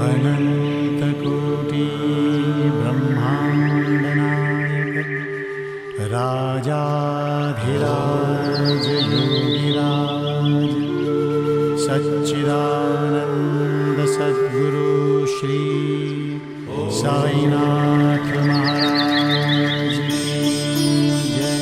अनन्तकोटि ब्रह्माण्डनायक राजाधिराज योगिराज सच्चिदानंद सद्गुरु श्री साईनाथ महाराज की जय।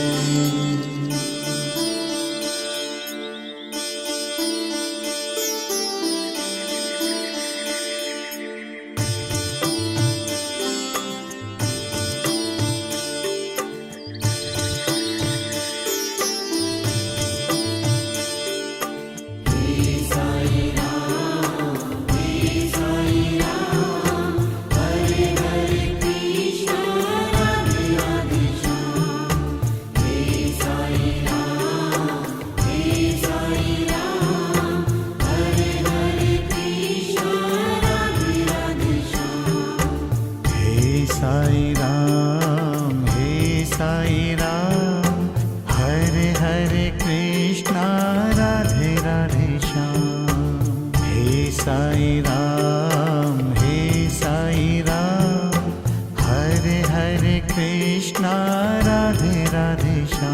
साई राम हरे हरे कृष्णा राधे राधे श्याम। हे साई राम हरे हरे कृष्णा राधे राधे श्याम।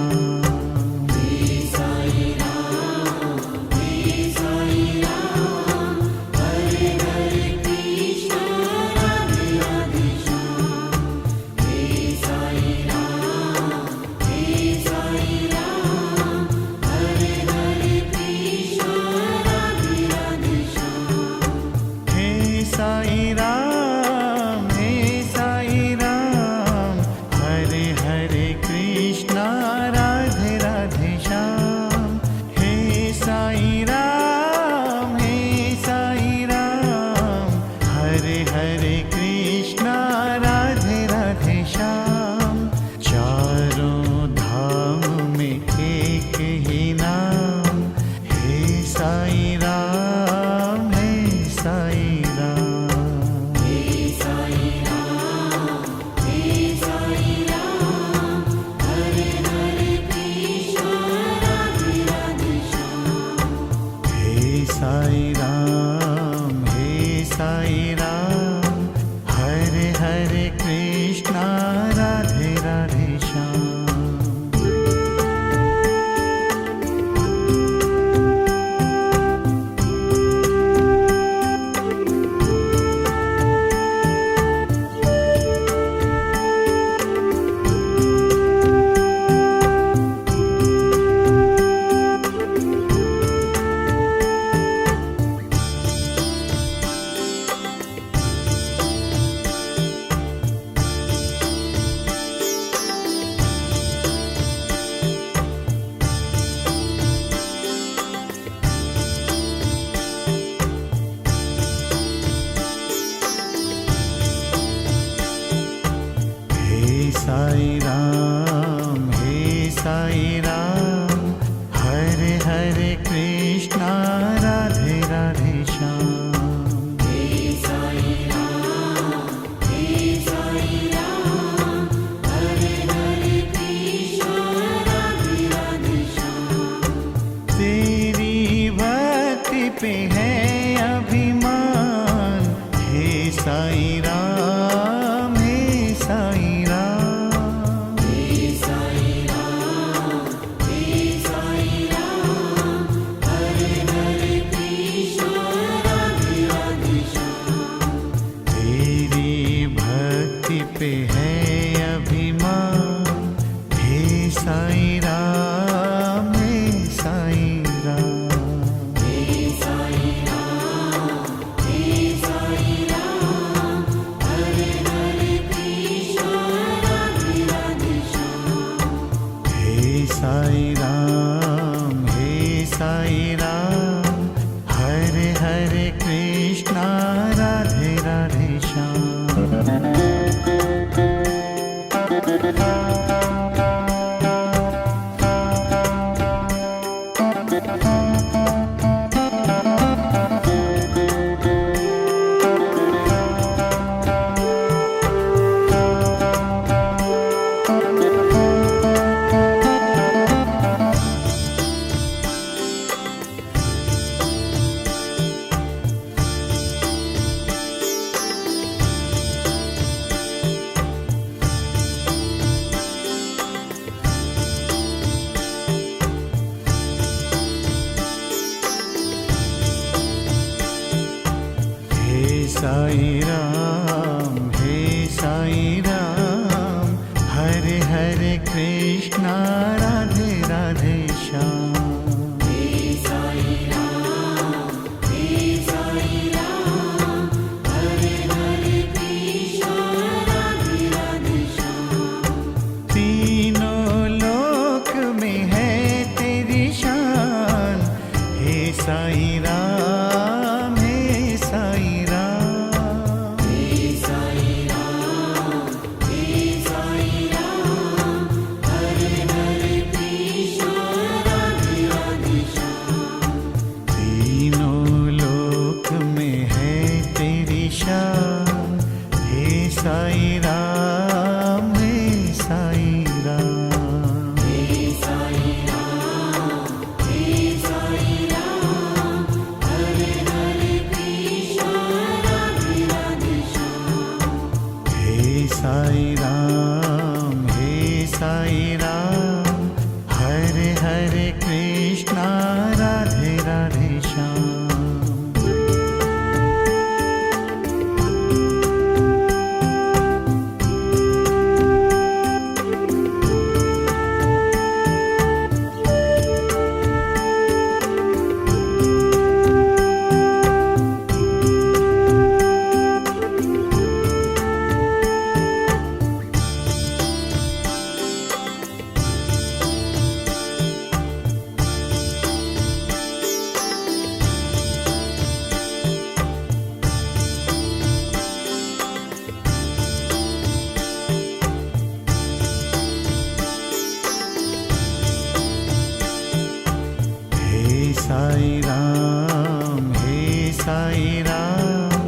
साई राम हरे हरे कृष्णा राधे राधे श्याम। हे साई राम हरे हरे कृष्णा राधे राधे श्याम। चारों धाम में एक ही नाम, हे साई राम साई राम हरे हरे कृष्णा राधे राधे श्याम। साई राम हरे हरे कृष्णा राधे राधे श्याम। तेरी भक्ति पे है अभिमान, हे साई राम पे है अभिमान, हे साई राम साई राम, हे साई राम, हरे हरे कृष्णा राधे राधे श्याम। साई राम, हे साई राम, हे साई राम, हे साई राम, हरे हरे कृष्णा राधे राधे श्याम। तीनों लोक में है तेरी शान, हे साई राम, हे साई राम। साई राम, हे साई राम, हरे हरे कृष्णा राधे राधे श्याम। साई राम, हे साई राम,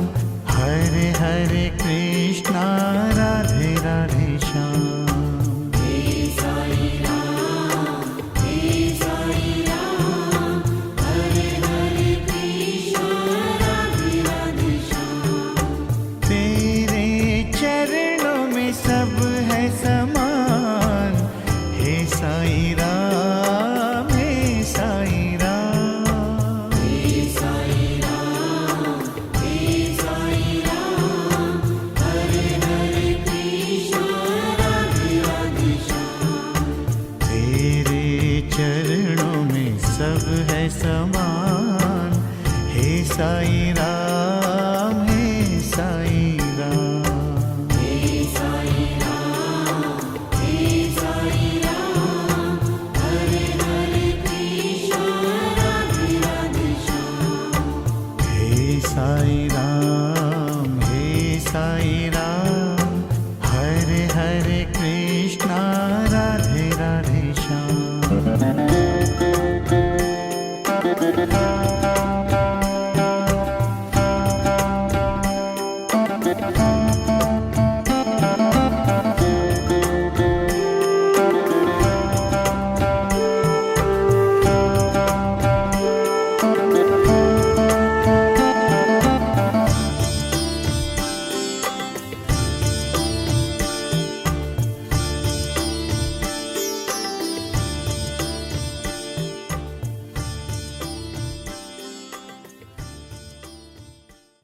हरे हरे कृष्णा राधे राधे श्याम। हे साई राम, हे साई राम, हरे हरे कृष्णा राधे राधे श्याम। तेरे चरणों में सब है समान, हे साई राम, हे साई राम। चरणों में सब है समान, हे साई